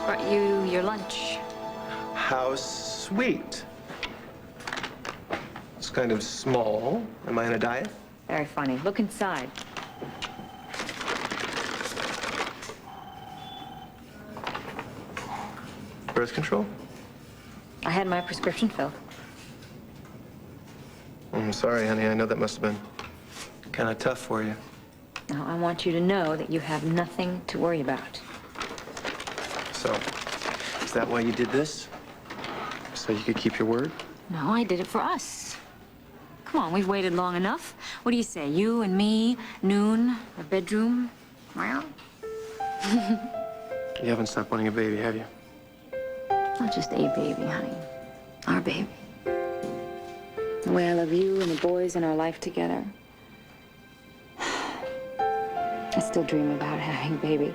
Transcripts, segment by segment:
Brought you your lunch. How sweet. It's kind of small. Am I on a diet? Very funny. Look inside. Birth control? I had my prescription filled. I'm sorry, honey. I know that must have been kind of tough for you. Now, I want you to know that you have nothing to worry about. So, is that why you did this? So you could keep your word? No, I did it for us. Come on, we've waited long enough. What do you say? You and me, noon, a bedroom? Well? You haven't stopped wanting a baby, have you? Not just a baby, honey. Our baby. The way I love you and the boys and our life together. I still dream about having a baby.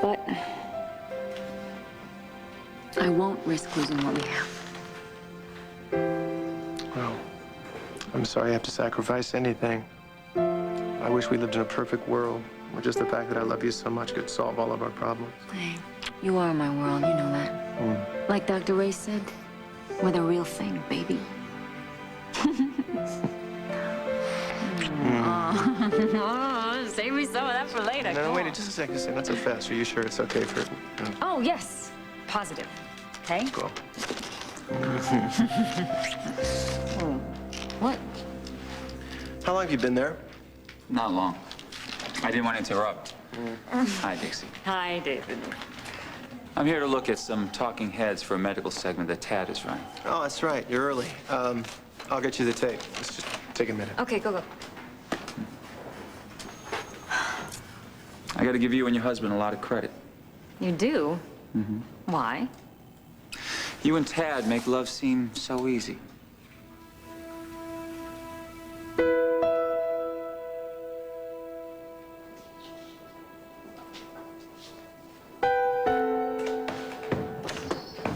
But I won't risk losing what we have. Well, I'm sorry I have to sacrifice anything. I wish we lived in a perfect world where just the fact that I love you so much could solve all of our problems. Hey, you are my world, you know that. Like Dr. Ray said, we're the real thing, baby. Oh, save me some of that for later. No, wait just a second. Say not so fast. Are you sure it's okay for... Oh, yes. Positive. Okay? Cool. What? How long have you been there? Not long. I didn't want to interrupt. Hi, Dixie. Hi, David. I'm here to look at some talking heads for a medical segment that Tad is running. Oh, that's right. You're early. I'll get you the tape. Let's just take a minute. Okay, go. I got to give you and your husband a lot of credit. You do? Mm-hmm. Why? You and Tad make love seem so easy.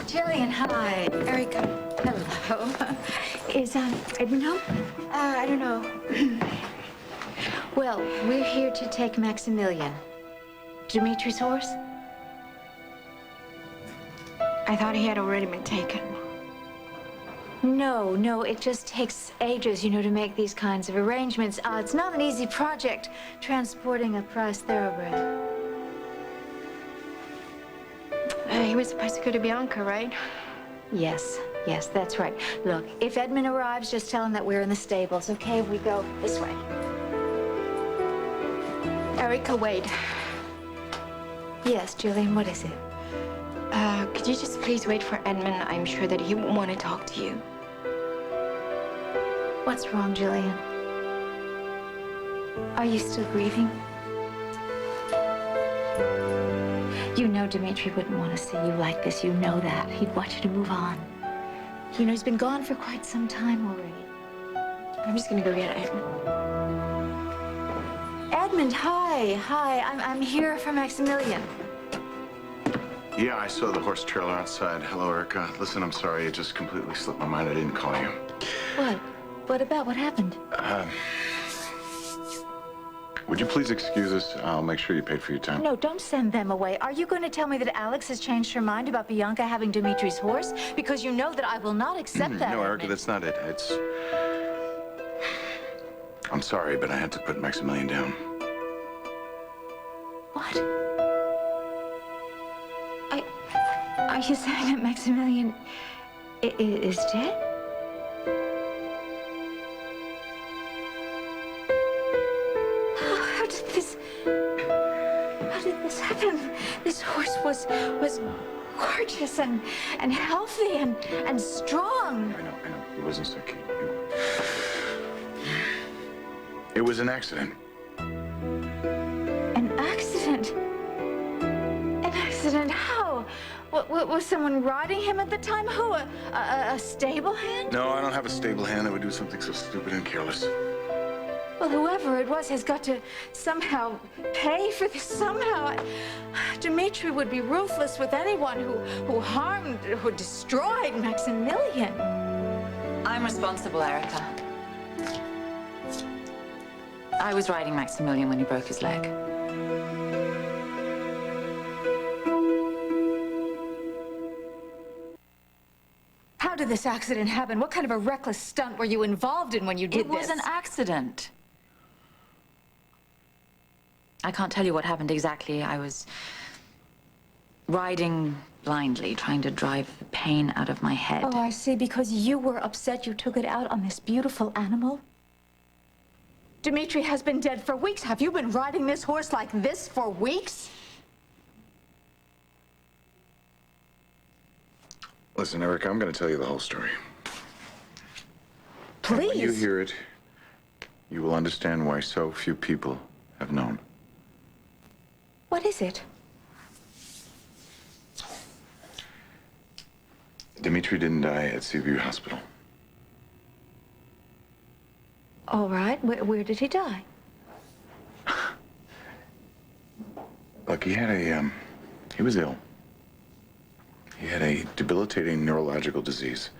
Jillian, hi. Erica. Hello. Is Edmund home? I don't know. Well, we're here to take Maximilian. Dimitri's horse? I thought he had already been taken. No, it just takes ages, you know, to make these kinds of arrangements. It's not an easy project, transporting a prize thoroughbred. He was supposed to go to Bianca, right? Yes, that's right. Look, if Edmund arrives, just tell him that we're in the stables, okay? We go this way. Erica, wait. Yes, Jillian, what is it? Could you just please wait for Edmund? I'm sure that he will want to talk to you. What's wrong, Jillian? Are you still grieving? You know Dimitri wouldn't want to see you like this. You know that. He'd want you to move on. You know, he's been gone for quite some time already. I'm just gonna go get Edmund. Edmund, hi. I'm here for Maximilian. Yeah, I saw the horse trailer outside. Hello, Erica. Listen, I'm sorry. It just completely slipped my mind. I didn't call you. What? What about? What happened? Would you please excuse us? I'll make sure you paid for your time. No, don't send them away. Are you going to tell me that Alex has changed her mind about Bianca having Dimitri's horse? Because you know that I will not accept that. No, Erica, that's not it. It's... I'm sorry, but I had to put Maximilian down. What? Are you saying that Maximilian is dead? How did this happen? This horse was gorgeous and healthy and strong. I know. It wasn't so cute. It was an accident. An accident? An accident? How? Was someone riding him at the time? Who? A stable hand? No, I don't have a stable hand that would do something so stupid and careless. Well, whoever it was has got to somehow pay for this. Somehow. Dimitri would be ruthless with anyone who harmed, who destroyed Maximilian. I'm responsible, Erica. I was riding Maximilian when he broke his leg. did this accident happen? What kind of a reckless stunt were you involved in when you did It was this? an accident. I can't tell you what happened exactly. I was riding blindly, trying to drive the pain out of my head. Oh, I see. Because you were upset, you took it out on this beautiful animal? Dimitri has been dead for weeks. Have you been riding this horse like this for weeks? Listen, Erica, I'm going to tell you the whole story. Please. When you hear it, you will understand why so few people have known. What is it? Dimitri didn't die at Seaview Hospital. All right. Where did he die? Look, he was ill. He had a debilitating neurological disease,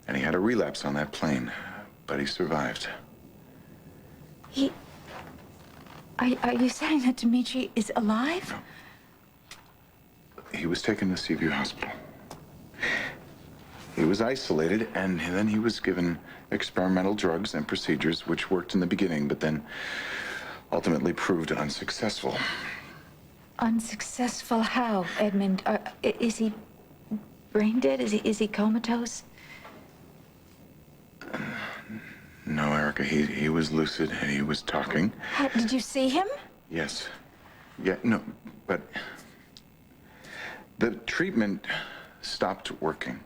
and he had a relapse on that plane, but he survived. Are you saying that Dimitri is alive? No. He was taken to Seaview Hospital. He was isolated, and then he was given experimental drugs and procedures which worked in the beginning, but then ultimately proved unsuccessful. Unsuccessful how, Edmund? Is he brain dead? Is he comatose? No, Erica, he was lucid and he was talking. Did you see him? Yes. Yeah, no, but the treatment stopped working,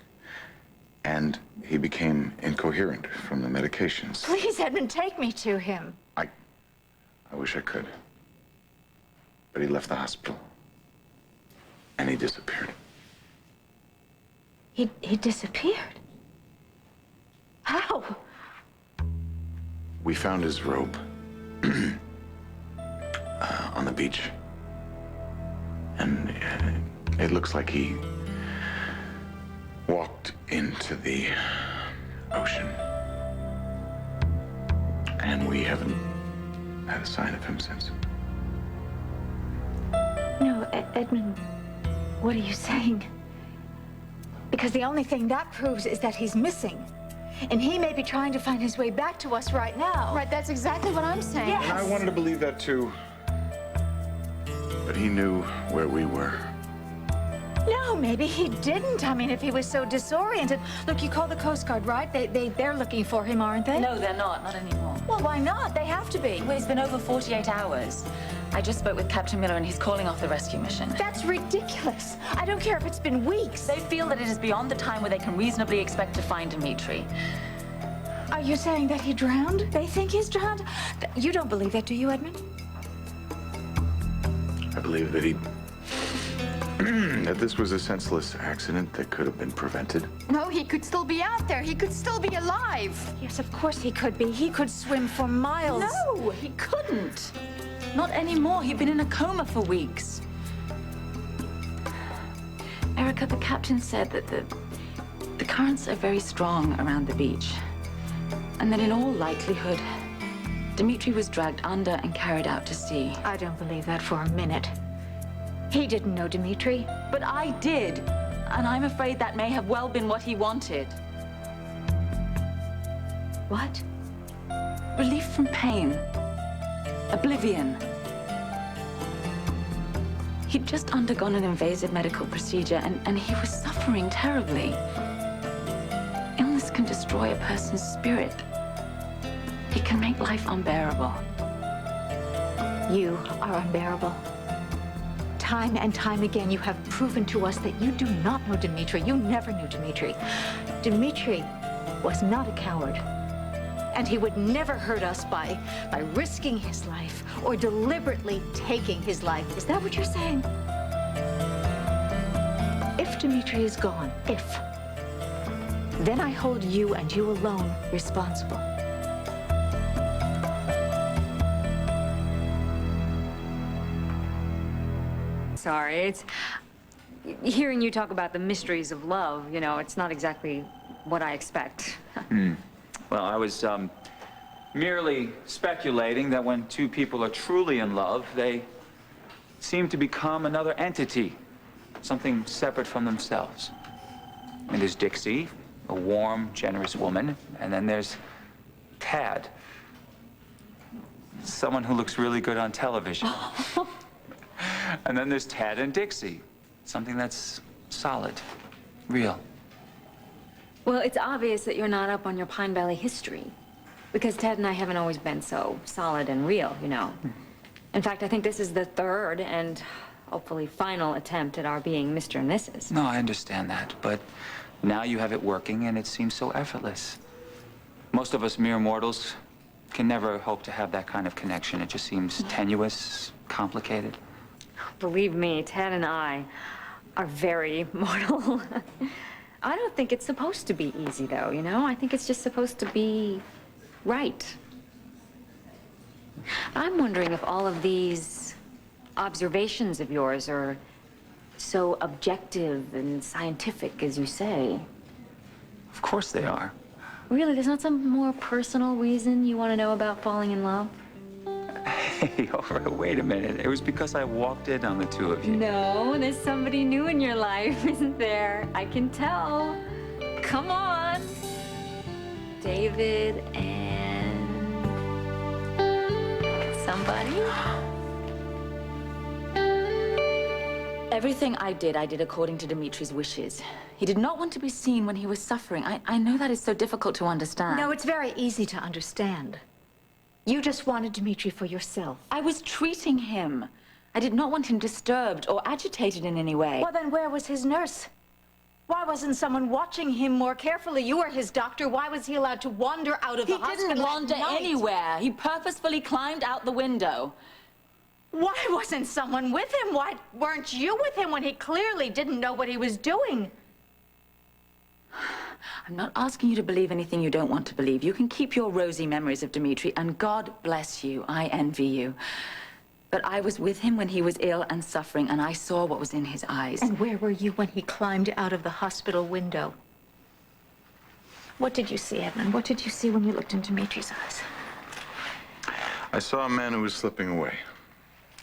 and he became incoherent from the medications. Please, Edmund, take me to him. I wish I could. But he left the hospital, and he disappeared. He disappeared? How? We found his robe on the beach. And it looks like he walked into the ocean. And we haven't had a sign of him since. No, Edmund, what are you saying? Because the only thing that proves is that he's missing. And he may be trying to find his way back to us right now. Right, that's exactly what I'm saying. Yes. And I wanted to believe that too. But he knew where we were. No, maybe he didn't. I mean, if he was so disoriented. Look, you called the Coast Guard, right? They're looking for him, aren't they? No, they're not. Not anymore. Well, why not? They have to be. Well, it's been over 48 hours. I just spoke with Captain Miller, and he's calling off the rescue mission. That's ridiculous. I don't care if it's been weeks. They feel that it is beyond the time where they can reasonably expect to find Dimitri. Are you saying that he drowned? They think he's drowned? You don't believe that, do you, Edmund? I believe that that this was a senseless accident that could have been prevented. No, he could still be out there. He could still be alive. Yes, of course he could be. He could swim for miles. No, he couldn't. Not anymore. He'd been in a coma for weeks. Erica, the captain said that the currents are very strong around the beach. And that in all likelihood, Dimitri was dragged under and carried out to sea. I don't believe that for a minute. He didn't know Dimitri. But I did. And I'm afraid that may have well been what he wanted. What? Relief from pain. Oblivion. He'd just undergone an invasive medical procedure, and he was suffering terribly. Illness can destroy a person's spirit. It can make life unbearable. You are unbearable. Time and time again, you have proven to us that you do not know Dimitri. You never knew Dimitri. Dimitri was not a coward. And he would never hurt us by risking his life or deliberately taking his life. Is that what you're saying? If Dimitri is gone, then I hold you and you alone responsible. Sorry, it's... Hearing you talk about the mysteries of love, you know, it's not exactly what I expect. Well, I was merely speculating that when two people are truly in love, they seem to become another entity, something separate from themselves. And there's Dixie, a warm, generous woman. And then there's Tad. Someone who looks really good on television. And then there's Tad and Dixie. Something that's solid, real. Well, it's obvious that you're not up on your Pine Valley history. Because Ted and I haven't always been so solid and real, you know. In fact, I think this is the third and hopefully final attempt at our being Mr. and Mrs. No, I understand that, but now you have it working and it seems so effortless. Most of us mere mortals can never hope to have that kind of connection. It just seems tenuous, complicated. Believe me, Ted and I are very mortal. I don't think it's supposed to be easy, though, you know? I think it's just supposed to be right. I'm wondering if all of these observations of yours are so objective and scientific, as you say. Of course they are. Really, there's not some more personal reason you want to know about falling in love? Hey, wait a minute. It was because I walked in on the two of you. No, there's somebody new in your life, isn't there? I can tell. Come on. David and somebody? Everything I did according to Dimitri's wishes. He did not want to be seen when he was suffering. I know that is so difficult to understand. No, it's very easy to understand. You just wanted Dimitri for yourself. I was treating him. I did not want him disturbed or agitated in any way. Well, then where was his nurse? Why wasn't someone watching him more carefully? You were his doctor. Why was he allowed to wander out of the hospital? He didn't wander at night? anywhere. He purposefully climbed out the window. Why wasn't someone with him? Why weren't you with him when he clearly didn't know what he was doing? I'm not asking you to believe anything you don't want to believe. You can keep your rosy memories of Dimitri, and God bless you. I envy you. But I was with him when he was ill and suffering, and I saw what was in his eyes. And where were you when he climbed out of the hospital window? What did you see, Edmund? What did you see when you looked in Dimitri's eyes? I saw a man who was slipping away.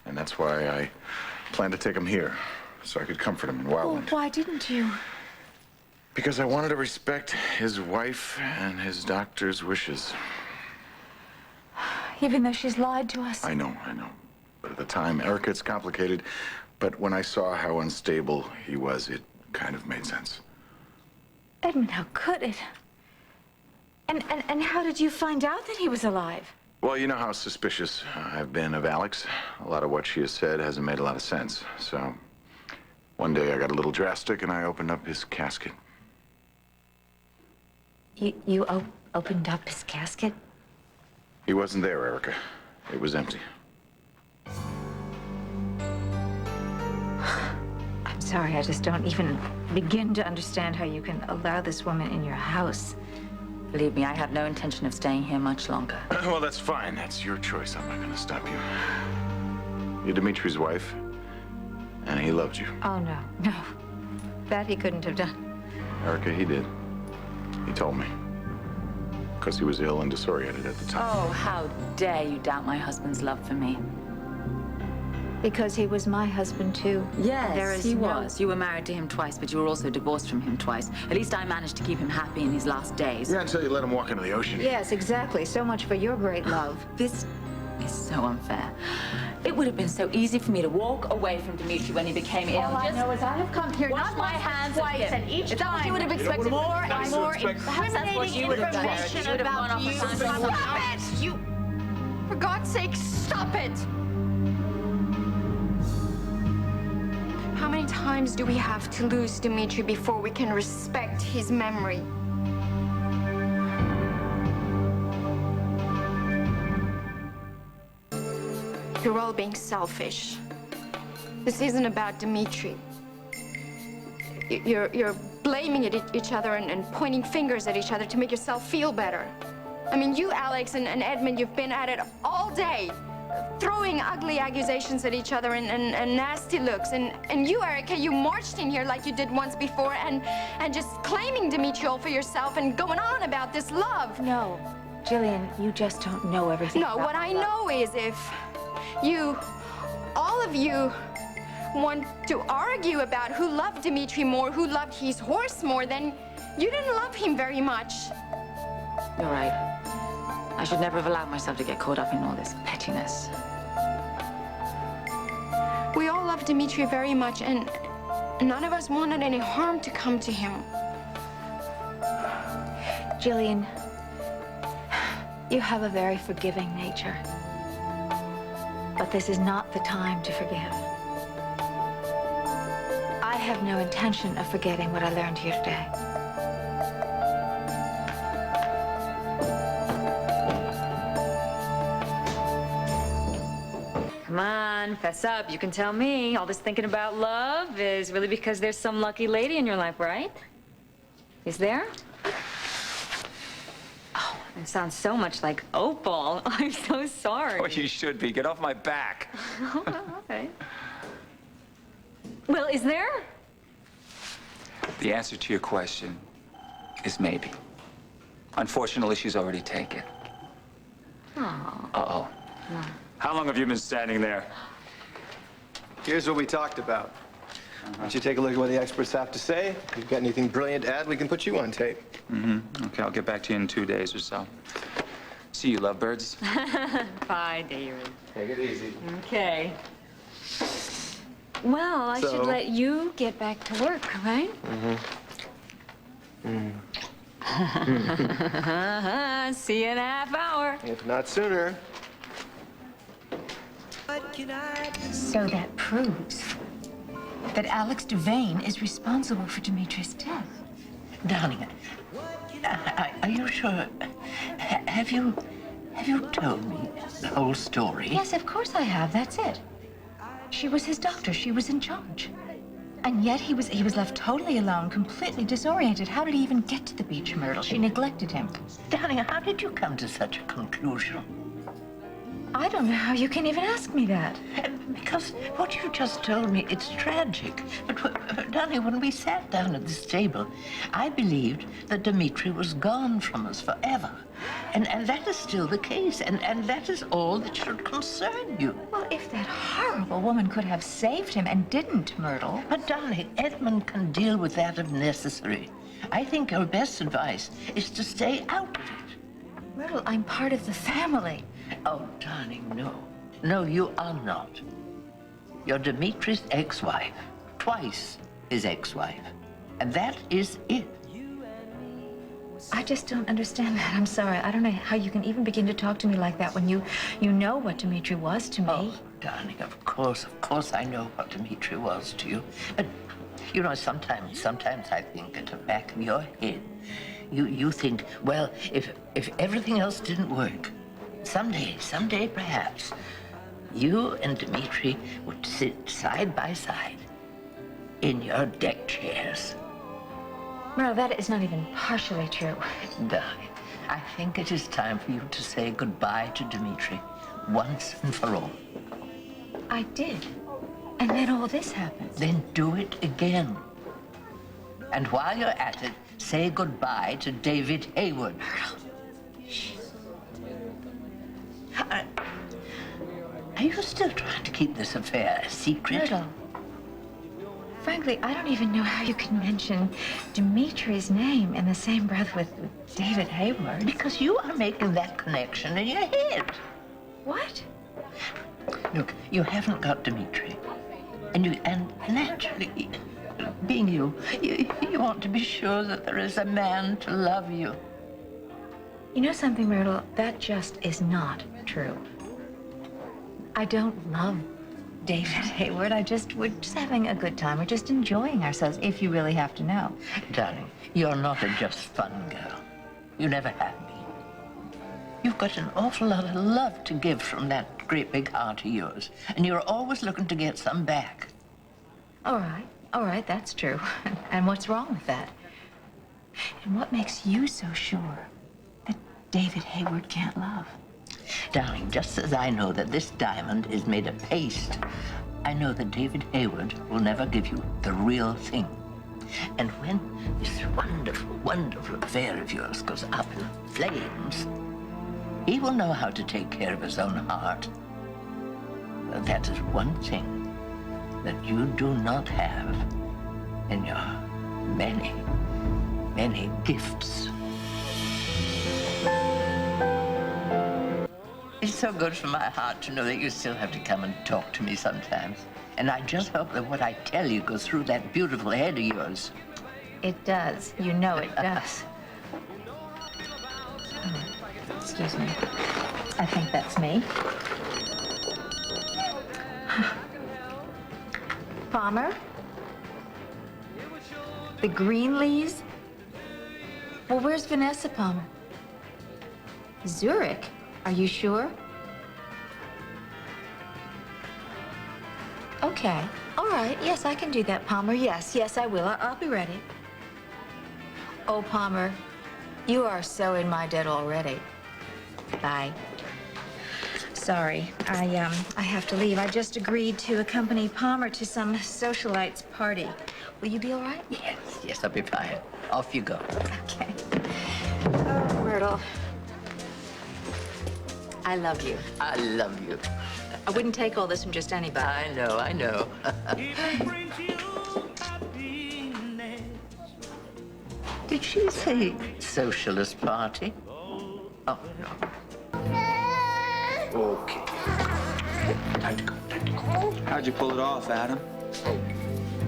And that's why I planned to take him here, so I could comfort him in Well, Wildwind. why didn't you? Because I wanted to respect his wife and his doctor's wishes. Even though she's lied to us? I know. But at the time, Erica, it's complicated. But when I saw how unstable he was, it kind of made sense. Edmund, how could it? And how did you find out that he was alive? Well, you know how suspicious I've been of Alex. A lot of what she has said hasn't made a lot of sense. So one day I got a little drastic and I opened up his casket. You opened up his casket? He wasn't there, Erica. It was empty. I'm sorry, I just don't even begin to understand how you can allow this woman in your house. Believe me, I have no intention of staying here much longer. Well, that's fine. That's your choice. I'm not going to stop you. You're Dimitri's wife, and he loved you. Oh, no. That he couldn't have done. Erica, he did. He told me. Because he was ill and disoriented at the time. Oh, how dare you doubt my husband's love for me. Because he was my husband, too. Yes, he was. You were married to him twice, but you were also divorced from him twice. At least I managed to keep him happy in his last days. Yeah, until you let him walk into the ocean. Yes, exactly. So much for your great love. This is so unfair. It would have been so easy for me to walk away from Dimitri when he became ill. All I know is I have come here wash not my once, but hands twice, of him. and each Is that what time you would have expected? more and more Perhaps that's what you would have done. information You would have gone about off you. and found someone Stop else. it! You, for God's sake, stop it! How many times do we have to lose Dimitri before we can respect his memory? You're all being selfish. This isn't about Dimitri. You're blaming each other and pointing fingers at each other to make yourself feel better. I mean, you, Alex, and Edmund, you've been at it all day, throwing ugly accusations at each other and nasty looks. And you, Erica, you marched in here like you did once before and just claiming Dimitri all for yourself and going on about this love. No, Jillian, you just don't know everything No, about what I love. know is if you, all of you, want to argue about who loved Dimitri more, who loved his horse more, then you didn't love him very much. You're right. I should never have allowed myself to get caught up in all this pettiness. We all loved Dimitri very much, and none of us wanted any harm to come to him. Jillian, you have a very forgiving nature. But this is not the time to forgive. I have no intention of forgetting what I learned here today. Come on, fess up. You can tell me. All this thinking about love is really because there's some lucky lady in your life, right? Is there? Oh, it sounds so much like Opal. I'm so sorry. Oh, you should be. Get off my back. Oh, okay. Well, is there? The answer to your question is maybe. Unfortunately, she's already taken. Oh. Uh-oh. No. How long have you been standing there? Here's what we talked about. Why don't you take a look at what the experts have to say? If you've got anything brilliant to add, we can put you on tape. Okay, I'll get back to you in 2 days or so. See you, lovebirds. Bye, David. Take it easy. Okay. Well, I should let you get back to work, right? See you in a half hour. If not sooner. So that proves that Alex Devane is responsible for Dimitri's death. Darling, are you sure? Have you told me the whole story? Yes, of course I have. That's it. She was his doctor. She was in charge. And yet he was left totally alone, completely disoriented. How did he even get to the beach, Myrtle? She neglected him. Darling, how did you come to such a conclusion? I don't know how you can even ask me that. Because what you just told me, it's tragic. But, darling, when we sat down at this table, I believed that Dimitri was gone from us forever. And that is still the case, and that is all that should concern you. Well, if that horrible woman could have saved him and didn't, Myrtle. But, darling, Edmund can deal with that if necessary. I think your best advice is to stay out of it. Myrtle, I'm part of the family. Oh, darling, no. No, you are not. You're Dimitri's ex-wife. Twice his ex-wife. And that is it. I just don't understand that. I'm sorry. I don't know how you can even begin to talk to me like that when you know what Dimitri was to me. Oh, darling, of course I know what Dimitri was to you. But, you know, sometimes I think at the back of your head, you think, well, if everything else didn't work, someday perhaps, you and Dimitri would sit side by side in your deck chairs. Myrtle, that is not even partially true. Darling, I think it is time for you to say goodbye to Dimitri once and for all. I did. And then all this happened. Then do it again. And while you're at it, say goodbye to David Hayward. Are you still trying to keep this affair a secret? Myrtle, frankly, I don't even know how you can mention Dimitri's name in the same breath with David Hayward. Because you are making that connection in your head. What? Look, you haven't got Dimitri. And naturally, being you want to be sure that there is a man to love you. You know something, Myrtle? That just is not true. I don't love David Hayward. We're just having a good time. We're just enjoying ourselves, if you really have to know. Darling, you're not a just fun girl. You never have been. You've got an awful lot of love to give from that great big heart of yours, and you're always looking to get some back. All right, that's true. And what's wrong with that? And what makes you so sure that David Hayward can't love? Darling, just as I know that this diamond is made of paste, I know that David Hayward will never give you the real thing. And when this wonderful, wonderful affair of yours goes up in flames, he will know how to take care of his own heart. Well, that is one thing that you do not have in your many, many gifts. It's so good for my heart to know that you still have to come and talk to me sometimes. And I just hope that what I tell you goes through that beautiful head of yours. It does. You know it does. Excuse me. I think that's me. Palmer? The Greenlees? Well, where's Vanessa Palmer? Zurich? Are you sure? Okay. All right. Yes, I can do that, Palmer. Yes, I will. I'll be ready. Oh, Palmer, you are so in my debt already. Bye. Sorry, I have to leave. I just agreed to accompany Palmer to some socialite's party. Will you be all right? Yes, I'll be fine. Off you go. Okay. Oh, Myrtle. I love you. I love you. I wouldn't take all this from just anybody. I know. Did she say socialist party? Oh, no. Okay. Time to go. How'd you pull it off, Adam?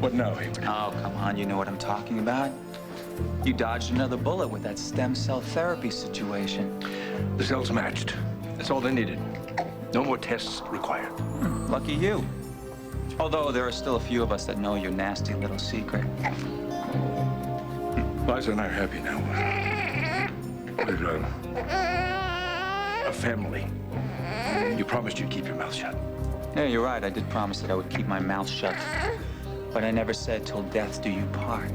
What now, Edmund? Oh, come on, you know what I'm talking about. You dodged another bullet with that stem cell therapy situation. The cells matched. That's all they needed. No more tests required. Lucky you. Although there are still a few of us that know your nasty little secret. Liza and I are happy now. We're a family. You promised you'd keep your mouth shut. Yeah, you're right. I did promise that I would keep my mouth shut. But I never said till death do you part.